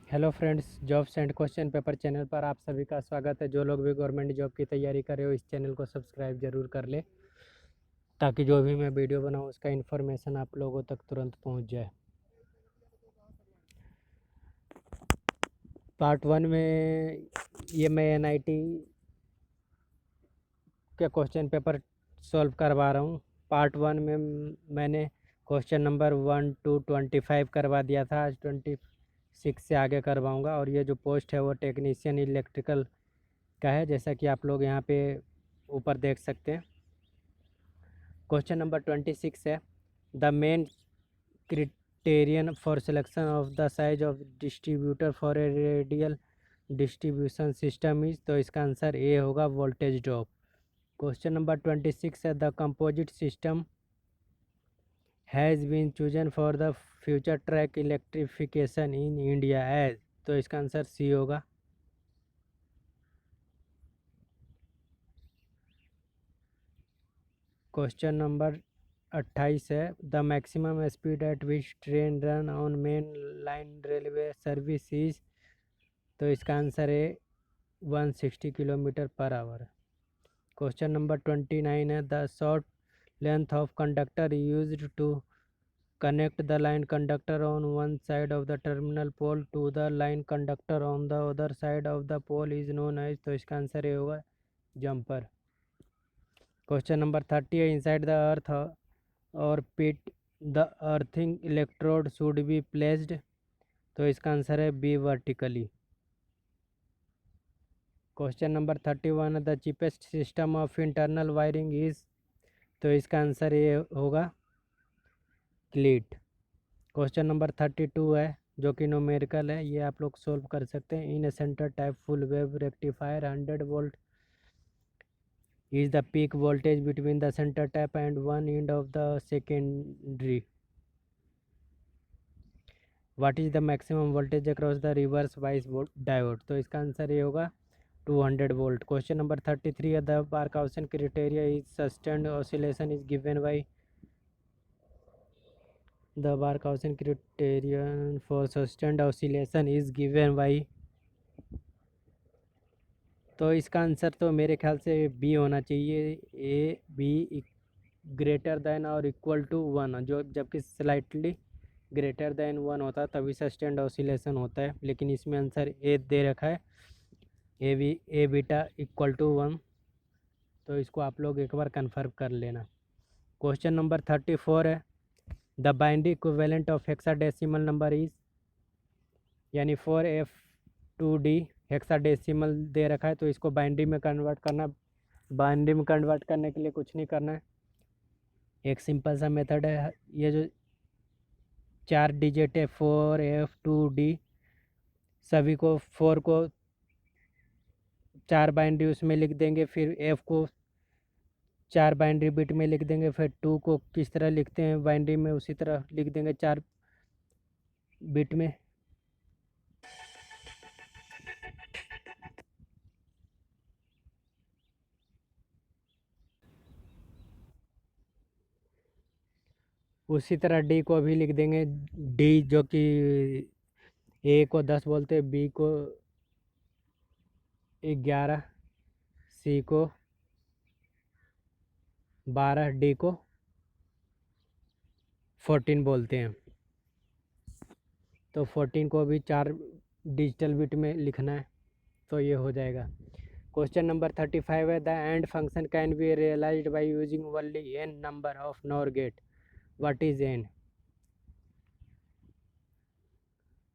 Hello friends, jobs and question paper channel पर आप सभी का स्वागत है। जो लोग भी गवर्नमेंट जॉब की तैयारी कर रहे हो, इस चैनल को सब्सक्राइब जरूर कर ले, ताकि जो भी मैं वीडियो बनाऊँ उसका इन्फॉर्मेशन आप लोगों तक तुरंत पहुंच जाए। पार्ट 1 में ये मैं एनआईटी के क्वेश्चन पेपर सॉल्व करवा रहा हूँ। पार्ट 1 में मैंने क्वेश्चन नंबर 1 to 25 करवा दिया था। आज 26 से आगे करवाऊँगा। और ये जो पोस्ट है वो टेक्नीशियन इलेक्ट्रिकल का है, जैसा कि आप लोग यहाँ पे ऊपर देख सकते हैं। क्वेश्चन नंबर 26 है, the main criterion for selection of the size of distributor for a radial distribution system is. तो इसका आंसर ए होगा, वोल्टेज ड्रॉप। क्वेश्चन नंबर 26 है, the composite system has been chosen for the future track electrification in India as. तो इसका answer C होगा। Question number 28 है, the maximum speed at which train run on main line railway service is. तो इसका answer है 160 kilometre per hour. Question number 29 है, the short length of conductor used to connect the line conductor on one side of the terminal pole to the line conductor on the other side of the pole is known as। तो इसका answer ये होगा, jumper. Question number 30 है, inside the earth और pit the earthing electrode should be placed. तो इसका answer है B, vertically. Question number 31 है, the cheapest system of internal wiring is. तो इसका आंसर ये होगा, क्लीट। क्वेश्चन नंबर 32 है, जो कि न्यूमेरिकल है, ये आप लोग सोल्व कर सकते हैं। In a centre type full wave rectifier 100 volt is the peak voltage between the centre tap and one end of the secondary. What is the maximum voltage across the reverse bias diode. तो इसका answer ये होगा 200 volt. Question number 33 है, the Barkhausen criteria is sustained oscillation is given by. The Barkhausen criterion for sustained oscillation is given by। तो इसका answer तो मेरे ख्याल से बी होना चाहिए, ए बी ग्रेटर देन और इक्वल टू 1, जो जबकि स्लाइटली ग्रेटर देन 1 होता है तभी सस्टेंड ऑसिलेशन होता है, लेकिन इसमें आंसर ए दे रखा है, ए बीटा इक्वल टू 1। तो इसको आप लोग एक बार कन्फर्म कर लेना। क्वेश्चन नंबर 34 है, the binary equivalent of hexadecimal number is. यानी 4F2D हेक्साडेसिमल दे रखा है, तो इसको बाइनरी में कन्वर्ट करना। बाइनरी में कन्वर्ट करने के लिए कुछ नहीं करना है, एक सिंपल सा मेथड है। ये जो 4 डिजिट है 4F2D, सभी को 4 को 4 बाइनरी उसमें लिख देंगे, फिर F को 4 बाइनरी बिट में लिख देंगे, फिर 2 को किस तरह लिखते हैं बाइनरी में उसी तरह लिख देंगे 4 बिट में। उसी तरह डी को भी लिख देंगे। डी जो कि ए को 10 बोलते हैं, बी को 11, सी को 12, डी को 14 बोलते हैं। तो 14 को भी 4 डिजिटल बिट में लिखना है, तो ये हो जाएगा। क्वेश्चन नंबर 35 है, the and function can be realized by using only an number of nor gate. What is an.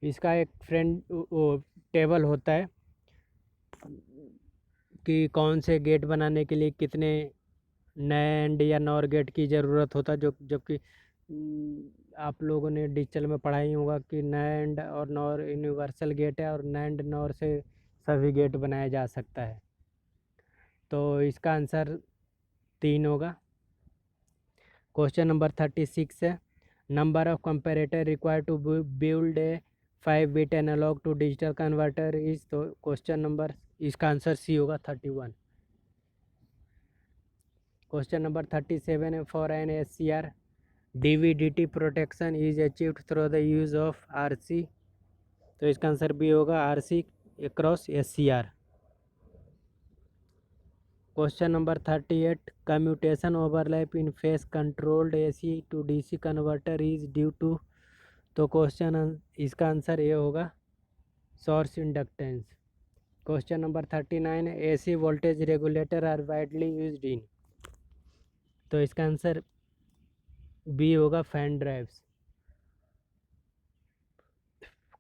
इसका एक फ्रेंड टेबल होता है कि कौन से गेट बनाने के लिए कितने नैंड या नॉर गेट की ज़रूरत होता है। जो जबकि आप लोगों ने डिजिटल में पढ़ा ही होगा कि नैंड और नॉर यूनिवर्सल गेट है, और नैंड नॉर से सभी गेट बनाया जा सकता है। तो इसका आंसर 3 होगा। क्वेश्चन नंबर 36 है, number of comparator required to build a 5 bit analog to digital converter is. तो क्वेश्चन नंबर, इसका आंसर सी होगा, 31। क्वेश्चन नंबर 37 है, for an SCR DVDT protection is achieved through the use of RC। तो इसका answer B होगा RC cross SCR। Question number 38, commutation overlap in phase controlled AC to DC converter is due to. तो इसका answer ये होगा source inductance. Question number 39, AC voltage regulator are widely used in. तो इसका answer B होगा fan drives.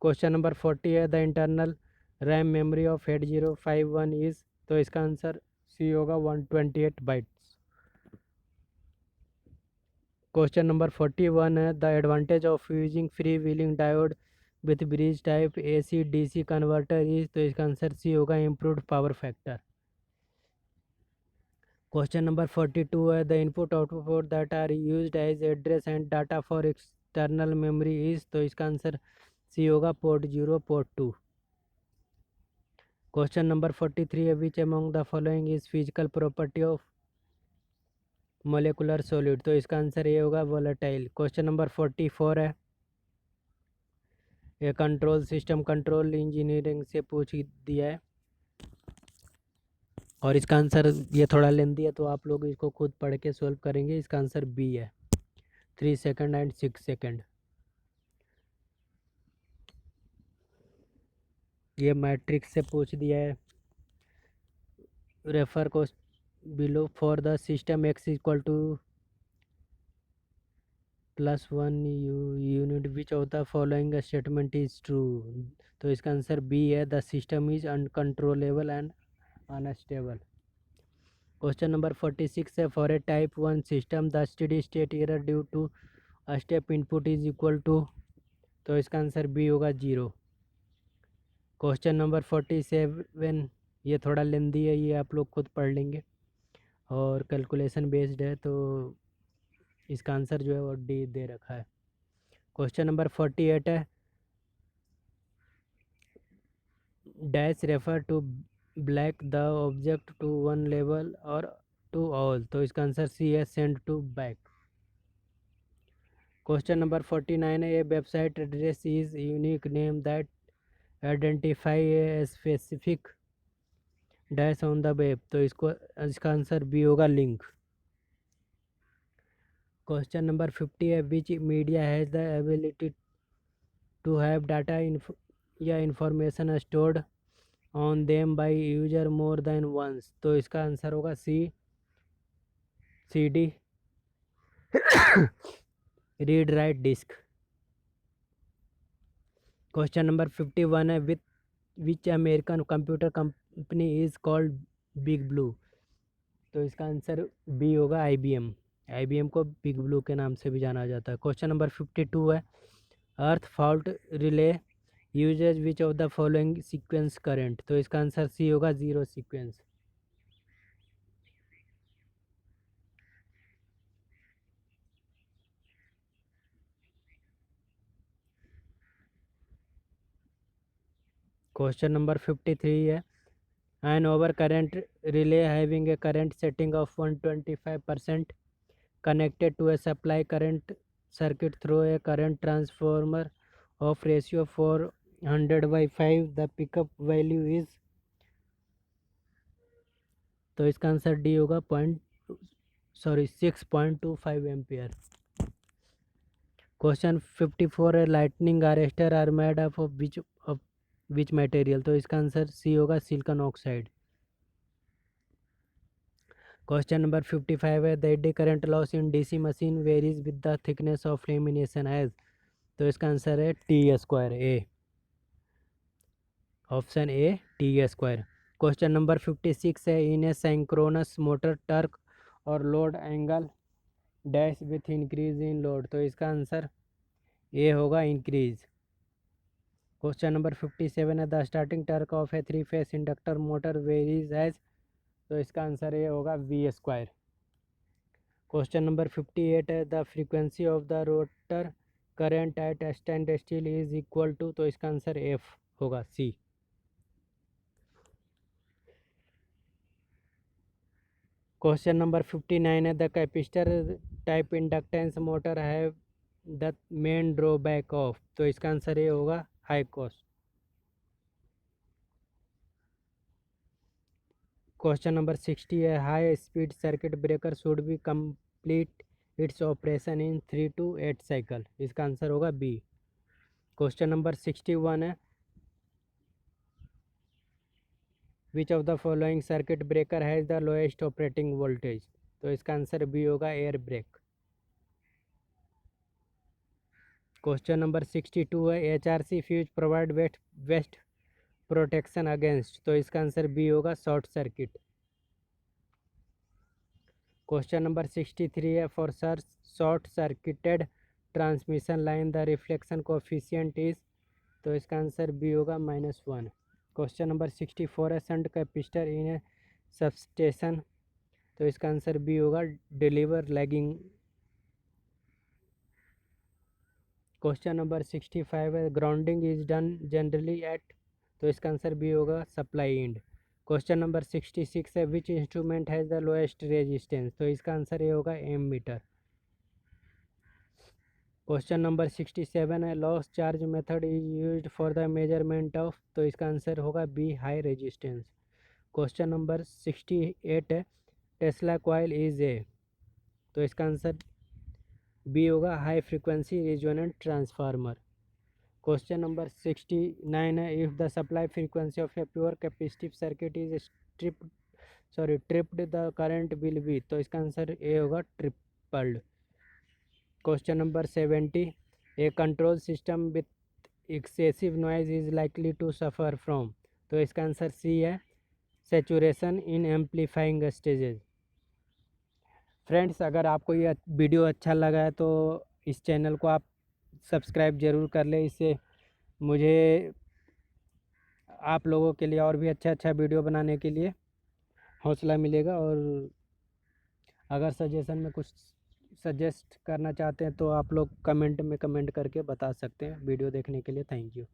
Question number 40 है, the internal RAM memory of 8051 is. तो इसका आंसर सी होगा 128 बाइट्स। क्वेश्चन नंबर 41 है, the advantage of using free wheeling diode with bridge type AC DC converter is. तो इसका answer C होगा improved power factor. Question number 42 है, the input output that are used as address and data for external memory is. तो इसका answer C होगा port 0 port 2। Question number 43 है, which among the following is physical property of molecular solid. तो इसका answer ये होगा volatile. Question number 44 है, ये कंट्रोल सिस्टम कंट्रोल इंजीनियरिंग से पूछ दिया है और इसका आंसर ये थोड़ा लेंदी है, तो आप लोग इसको खुद पढ़ के सॉल्व करेंगे। इसका आंसर बी है 3 सेकंड एंड 6 सेकंड। ये मैट्रिक्स से पूछ दिया है। रेफर को below for the system x equal to +1 unit which of the following statement is true. तो इसका आंसर बी है, the system is uncontrollable and unstable. Question number 46 है, for a type 1 system the steady state error due to step input is equal to. तो इसका answer B होगा 0। Question number 47, ये थोड़ा लेंदी है, ये आप लोग खुद पढ़ लेंगे और कैलकुलेशन बेस्ड है, तो इसका आंसर जो है वो डी दे रखा है। क्वेश्चन नंबर 48 है, dash refer to black the object to one level और टू ऑल। तो इसका आंसर सी है send to back. Question number 49 है, a website address is unique name that identify a specific dash on the web. तो इसका answer B होगा link. Question number 50 है, which media has the ability to have data या information stored on them by user more than once. तो इसका answer होगा CD read write disk. Question number 51 है, which American computer company is called big blue. तो इसका answer B होगा IBM को big blue के नाम से भी जाना जाता है। क्वेश्चन नंबर 52 है, earth fault relay uses which of the following sequence current. तो इसका आंसर सी होगा 0 सीक्वेंस। क्वेश्चन नंबर 53 है, an overcurrent relay having a current setting of 125% connected to a supply current circuit through a current transformer of ratio 400/5, the pickup value is। तो इसका answer D होगा 6.25 ampere. Question 54 है, lightning arrester are made of which material. तो इसका answer C होगा silicon oxide. Question number 55 है, the eddy current loss in DC machine varies with the thickness of lamination as. तो इसका answer है T² A, option A T²। Question number 56 है, in a synchronous motor torque और load angle dash with increase in load. तो इसका answer A होगा increase. Question number 57 है, the starting torque of a 3 phase inductor motor varies as. तो इसका answer ये होगा V²। क्वेश्चन नंबर 58 है, the frequency of the rotor current at standstill is equal to. तो इसका answer F होगा C। Question number 59 है, the capacitor type inductance motor have the main drawback of. तो इसका answer ये होगा high cost. Question number 60 है, high speed circuit breaker should be complete its operation in 3 to 8 cycle. इसका answer होगा B. Question number 61 है, विच of the following circuit breaker has the lowest operating voltage. तो इसका answer B होगा air brake. Question number 62 है, HRC fuse provide best protection against. तो इसका answer B होगा शॉर्ट सर्किट। क्वेश्चन नंबर 63 है, for short circuited transmission line the reflection coefficient is. तो इसका आंसर बी होगा -1। क्वेश्चन नंबर 64 है, shunt capacitor in a substation. तो इसका आंसर बी होगा डिलीवर लैगिंग। क्वेश्चन नंबर 65 है, grounding is done generally at. तो इसका आंसर बी होगा सप्लाई एंड। क्वेश्चन नंबर 66 है, which instrument has the lowest resistance. तो इसका आंसर ये होगा एम मीटर। क्वेश्चन नंबर 67 है, loss charge method is used for the measurement of. तो इसका आंसर होगा B high resistance. Question number 68 है, टेस्ला कॉइल इज ए। तो इसका आंसर बी होगा high frequency resonant transformer. Question number 69 है, if the supply frequency of a pure capacitive circuit is tripped the current will be. तो इसका answer A होगा tripled. Question number 70, a control system with excessive noise is likely to suffer from. तो इसका answer C है saturation in amplifying stages. Friends, अगर आपको ये video अच्छा लगा है तो इस चैनल को आप सब्सक्राइब ज़रूर कर लें। इससे मुझे आप लोगों के लिए और भी अच्छा वीडियो बनाने के लिए हौसला मिलेगा। और अगर सजेशन में कुछ सजेस्ट करना चाहते हैं तो आप लोग कमेंट में कमेंट करके बता सकते हैं। वीडियो देखने के लिए थैंक यू।